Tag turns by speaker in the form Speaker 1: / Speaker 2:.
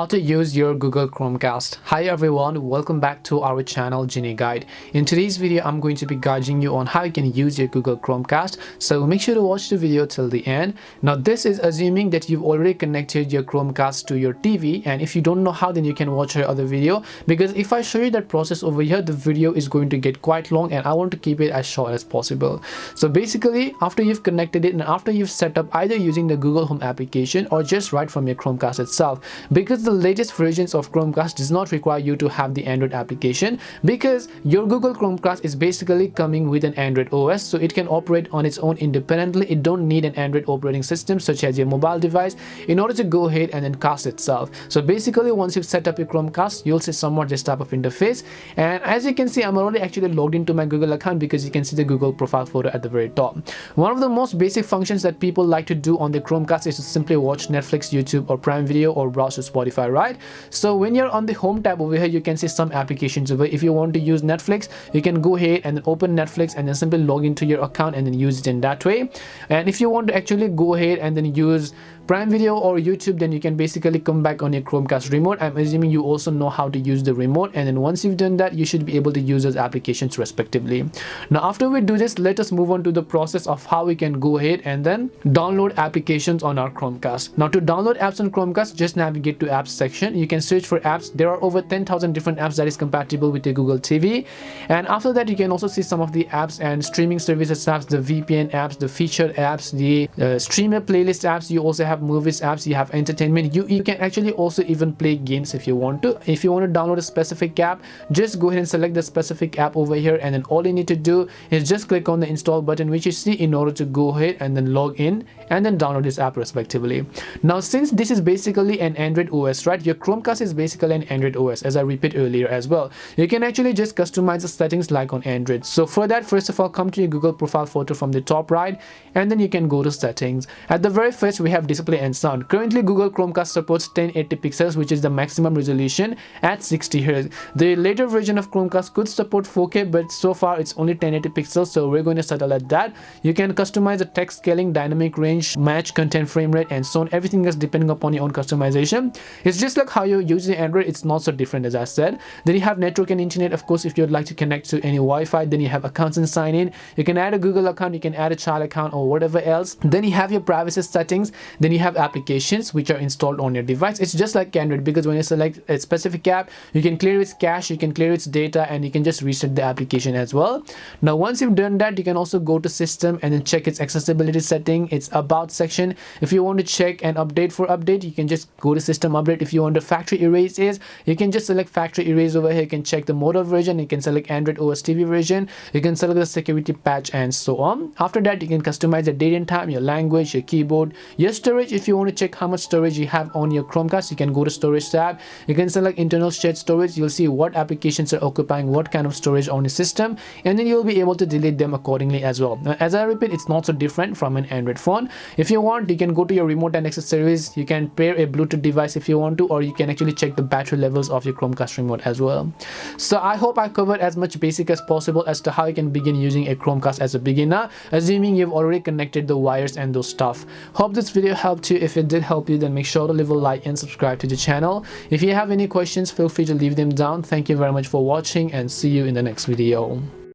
Speaker 1: How to use your Google Chromecast. Hi everyone, welcome back to our channel Genie Guide. In today's video, I'm going to be guiding you on how you can use your Google Chromecast. So make sure to watch the video till the end. Now this is assuming that you've already connected your Chromecast to your TV, and if you don't know how, then you can watch our other video, because if I show you that process over here, the video is going to get quite long and I want to keep it as short as possible. So basically, after you've connected it and after you've set up either using the Google Home application or just right from your Chromecast itself, because the latest versions of Chromecast does not require you to have the Android application, because your Google Chromecast is basically coming with an Android OS, so it can operate on its own independently. It don't need an Android operating system such as your mobile device in order to go ahead and then cast itself. So basically, once you've set up your Chromecast, you'll see somewhat this type of interface, and as you can see, I'm already actually logged into my Google account because you can see the Google profile photo at the very top. One of the most basic functions that people like to do on the Chromecast is to simply watch Netflix, YouTube or Prime Video or browse to Spotify, right? So when you're on the home tab over here, you can see some applications over. If you want to use Netflix, you can go ahead and then open Netflix and then simply log into your account and then use it in that way. And if you want to actually go ahead and then use Prime Video or YouTube, then you can basically come back on your Chromecast remote. I'm assuming you also know how to use the remote, and then once you've done that, you should be able to use those applications respectively. Now after we do this, let us move on to the process of how we can go ahead and then download applications on our Chromecast. Now to download apps on Chromecast, just navigate to apps section. You can search for apps. There are over 10,000 different apps that is compatible with the Google TV, and after that you can also see some of the apps and streaming services apps, the VPN apps, the featured apps, the streamer playlist apps. You also have movies apps, you have entertainment. You can actually also even play games if you want to. If you want to download a specific app, just go ahead and select the specific app over here, and then all you need to do is just click on the install button which you see in order to go ahead and then log in and then download this app respectively. Now since this is basically an Android OS, right, your Chromecast is basically an Android OS, as I repeat earlier as well. You can actually just customize the settings like on Android. So for that, first of all, come to your Google profile photo from the top right, and then you can go to settings. At the very first, we have display and sound. Currently Google Chromecast supports 1080 pixels, which is the maximum resolution at 60 Hz. The later version of Chromecast could support 4K, but so far it's only 1080 pixels, so we're going to settle at that. You can customize the text scaling, dynamic range, match content frame rate, and so on. Everything is depending upon your own customization. It's just like how you use the Android, it's not so different as I said. Then you have network and internet. Of course, if you'd like to connect to any Wi-Fi, then you have accounts and sign in. You can add a Google account, you can add a child account or whatever else. Then you have your privacy settings. Then you have applications which are installed on your device. It's just like Android, because when you select a specific app, you can clear its cache, you can clear its data, and you can just reset the application as well. Now once you've done that, you can also go to system and then check its accessibility setting, its about section. If you want to check and update for update, you can just go to system update. If you want to factory erase you can just select factory erase over here. You can check the model version, you can select Android OS TV version, you can select the security patch, and so on. After that, you can customize the date and time, your language, your keyboard, your storage. If you want to check how much storage you have on your Chromecast, you can go to storage tab. You can select internal shared storage. You'll see what applications are occupying what kind of storage on the system, and then you'll be able to delete them accordingly as well. Now, as I repeat, it's not so different from an Android phone. If you want, you can go to your remote and accessories. You can pair a Bluetooth device if you want to, or you can actually check the battery levels of your Chromecast remote as well. So I hope I covered as much basic as possible as to how you can begin using a Chromecast as a beginner, assuming you've already connected the wires and those stuff. Hope this video helped you. If it did help you, then make sure to leave a like and subscribe to the channel. If you have any questions, feel free to leave them down. Thank you very much for watching, and see you in the next video.